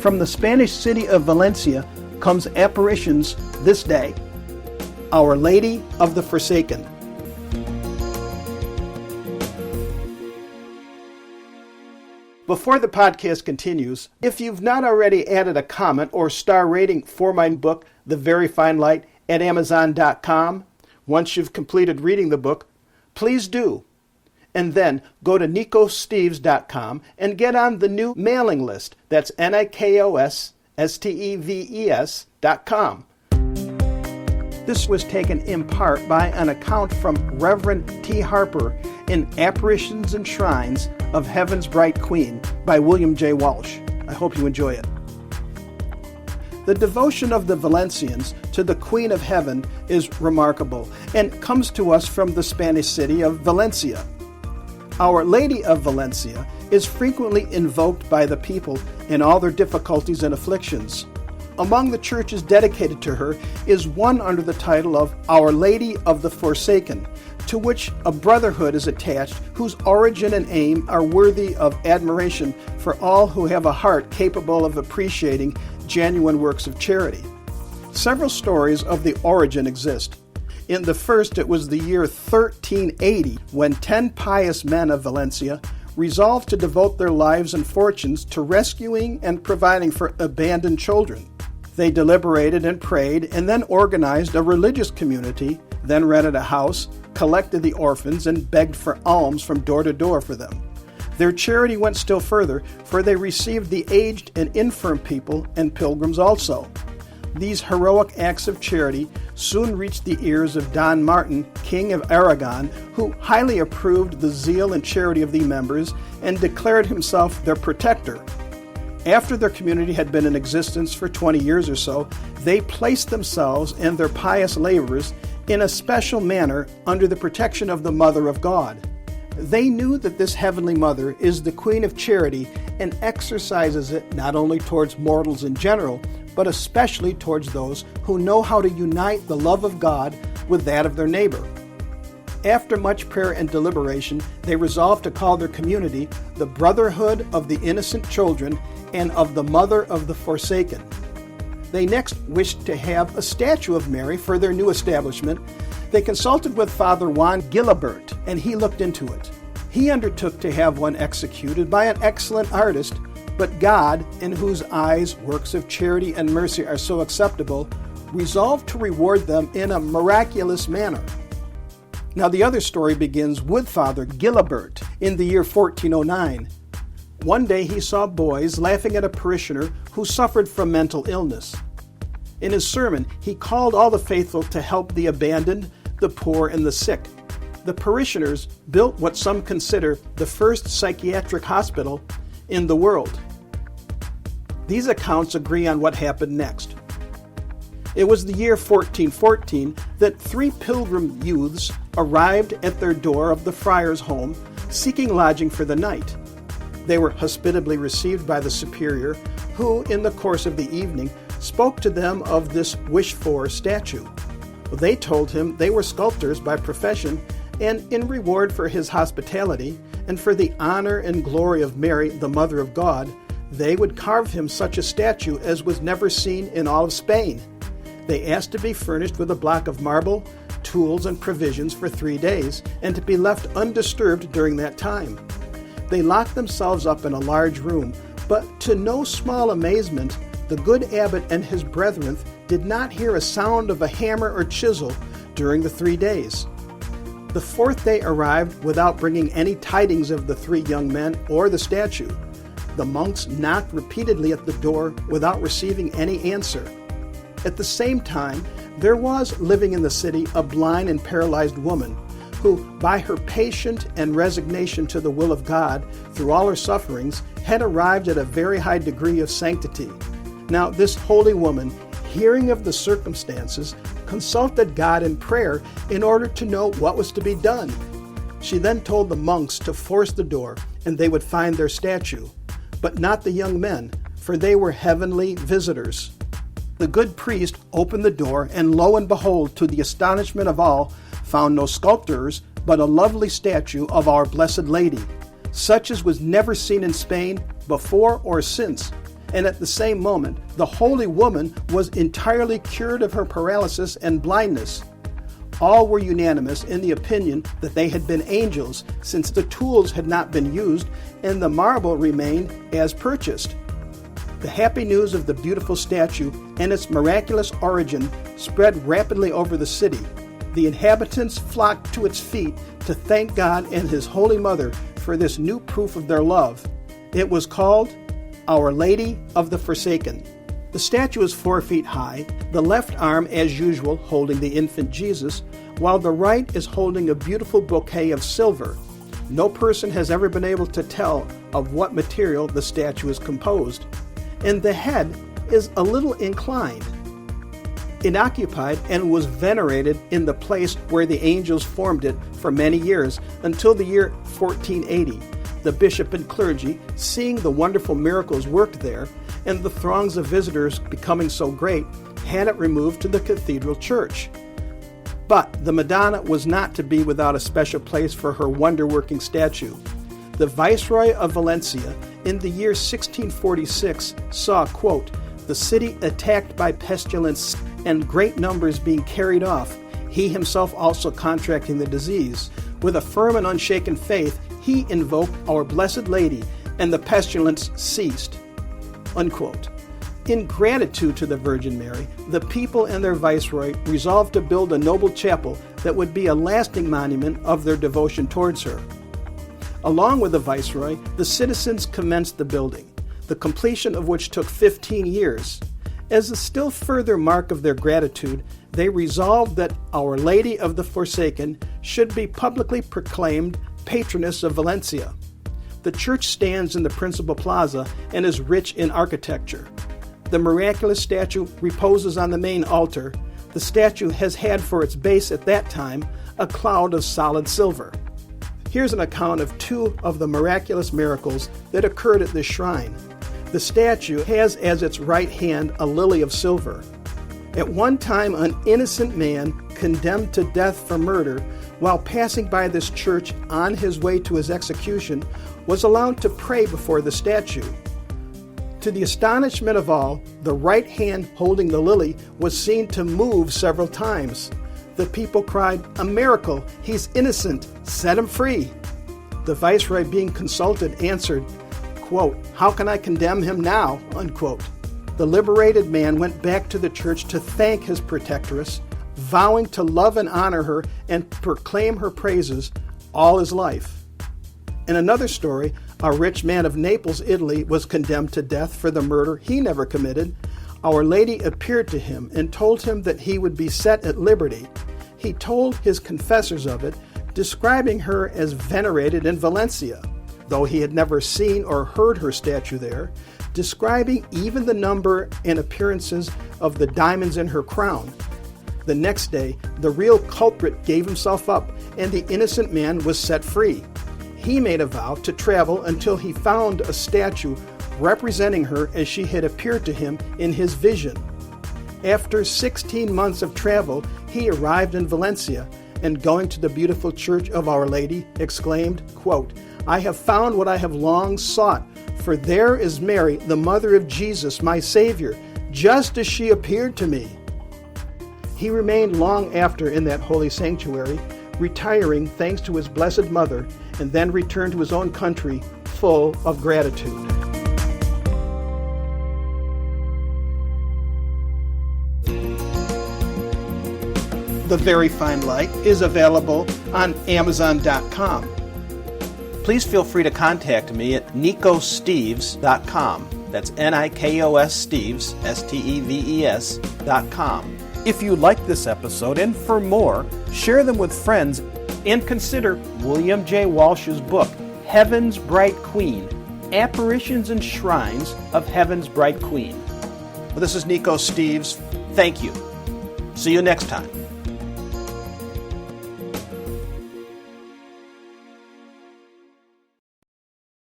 From the Spanish city of Valencia comes Apparitions this day, Our Lady of the Forsaken. Before the podcast continues, if you've not already added a comment or star rating for my book, The Very Fine Light, at Amazon.com, once you've completed reading the book, please do. And then go to NikosSteves.com and get on the new mailing list. That's NikosSteves.com. This was taken in part by an account from Reverend T. Harper in Apparitions and Shrines of Heaven's Bright Queen by William J. Walsh. I hope you enjoy it. The devotion of the Valencians to the Queen of Heaven is remarkable and comes to us from the Spanish city of Valencia. Our Lady of Valencia is frequently invoked by the people in all their difficulties and afflictions. Among the churches dedicated to her is one under the title of Our Lady of the Forsaken, to which a brotherhood is attached whose origin and aim are worthy of admiration for all who have a heart capable of appreciating genuine works of charity. Several stories of the origin exist. In the first, it was the year 1380 when 10 pious men of Valencia resolved to devote their lives and fortunes to rescuing and providing for abandoned children. They deliberated and prayed and then organized a religious community, then rented a house, collected the orphans, and begged for alms from door to door for them. Their charity went still further, for they received the aged and infirm people and pilgrims also. These heroic acts of charity soon reached the ears of Don Martin, King of Aragon, who highly approved the zeal and charity of the members and declared himself their protector. After their community had been in existence for 20 years or so, they placed themselves and their pious labors in a special manner under the protection of the Mother of God. They knew that this Heavenly Mother is the Queen of Charity and exercises it not only towards mortals in general, but especially towards those who know how to unite the love of God with that of their neighbor. After much prayer and deliberation, they resolved to call their community the Brotherhood of the Innocent Children and of the Mother of the Forsaken. They next wished to have a statue of Mary for their new establishment. They consulted with Father Juan Gilabert, and he looked into it. He undertook to have one executed by an excellent artist, but God, in whose eyes works of charity and mercy are so acceptable, resolved to reward them in a miraculous manner. Now the other story begins with Father Gilabert in the year 1409. One day he saw boys laughing at a parishioner who suffered from mental illness. In his sermon, he called all the faithful to help the abandoned, the poor, and the sick. The parishioners built what some consider the first psychiatric hospital in the world. These accounts agree on what happened next. It was the year 1414 that 3 pilgrim youths arrived at their door of the friar's home, seeking lodging for the night. They were hospitably received by the superior, who, in the course of the evening, spoke to them of this wished-for statue. They told him they were sculptors by profession, and in reward for his hospitality, and for the honor and glory of Mary, the Mother of God, they would carve him such a statue as was never seen in all of Spain. They asked to be furnished with a block of marble, tools, and provisions for 3 days, and to be left undisturbed during that time. They locked themselves up in a large room, but to no small amazement, the good abbot and his brethren did not hear a sound of a hammer or chisel during the 3 days. The 4th day arrived without bringing any tidings of the 3 young men or the statue. The monks knocked repeatedly at the door without receiving any answer. At the same time, there was living in the city a blind and paralyzed woman who, by her patience and resignation to the will of God through all her sufferings, had arrived at a very high degree of sanctity. Now, this holy woman, hearing of the circumstances, consulted God in prayer in order to know what was to be done. She then told the monks to force the door, and they would find their statue, but not the young men, for they were heavenly visitors. The good priest opened the door, and lo and behold, to the astonishment of all, found no sculptors, but a lovely statue of our Blessed Lady, such as was never seen in Spain before or since. and at the same moment, the holy woman was entirely cured of her paralysis and blindness. All were unanimous in the opinion that they had been angels, since the tools had not been used and the marble remained as purchased. The happy news of the beautiful statue and its miraculous origin spread rapidly over the city. The inhabitants flocked to its feet to thank God and His Holy Mother for this new proof of their love. It was called Our Lady of the Forsaken. The statue is 4 feet high, the left arm as usual holding the infant Jesus, while the right is holding a beautiful bouquet of silver. No person has ever been able to tell of what material the statue is composed. And the head is a little inclined. It occupied and was venerated in the place where the angels formed it for many years, until the year 1480. The bishop and clergy, seeing the wonderful miracles worked there, and the throngs of visitors becoming so great, had it removed to the cathedral church. But the Madonna was not to be without a special place for her wonder-working statue. The Viceroy of Valencia, in the year 1646, saw, quote, the city attacked by pestilence and great numbers being carried off, he himself also contracting the disease. With a firm and unshaken faith, he invoked our Blessed Lady, and the pestilence ceased. Unquote. In gratitude to the Virgin Mary, the people and their viceroy resolved to build a noble chapel that would be a lasting monument of their devotion towards her. Along with the viceroy, the citizens commenced the building, the completion of which took 15 years. As a still further mark of their gratitude, they resolved that Our Lady of the Forsaken should be publicly proclaimed patroness of Valencia. The church stands in the principal plaza and is rich in architecture. The miraculous statue reposes on the main altar. The statue has had for its base at that time a cloud of solid silver. Here's an account of 2 of the miraculous miracles that occurred at this shrine. The statue has as its right hand a lily of silver. At one time, an innocent man condemned to death for murder, while passing by this church on his way to his execution, was allowed to pray before the statue. To the astonishment of all, the right hand holding the lily was seen to move several times. The people cried, "A miracle! He's innocent! Set him free!" The viceroy, being consulted, answered, quote, "How can I condemn him now?" Unquote. The liberated man went back to the church to thank his protectress, vowing to love and honor her and proclaim her praises all his life. In another story, a rich man of Naples, Italy, was condemned to death for the murder he never committed. Our Lady appeared to him and told him that he would be set at liberty. He told his confessors of it, describing her as venerated in Valencia, though he had never seen or heard her statue there, describing even the number and appearances of the diamonds in her crown. The next day, the real culprit gave himself up, and the innocent man was set free. He made a vow to travel until he found a statue representing her as she had appeared to him in his vision. After 16 months of travel, he arrived in Valencia, and going to the beautiful church of Our Lady, exclaimed, quote, "I have found what I have long sought, for there is Mary, the mother of Jesus, my Savior, just as she appeared to me." He remained long after in that holy sanctuary, retiring thanks to his Blessed Mother, and then returned to his own country full of gratitude. The Very Fine Light is available on Amazon.com. Please feel free to contact me at nikossteves.com. That's Nikos Steves, Steves.com. If you like this episode, and for more, share them with friends, and consider William J. Walsh's book, Heaven's Bright Queen, Apparitions and Shrines of Heaven's Bright Queen. Well, this is Nikos Steves. Thank you. See you next time.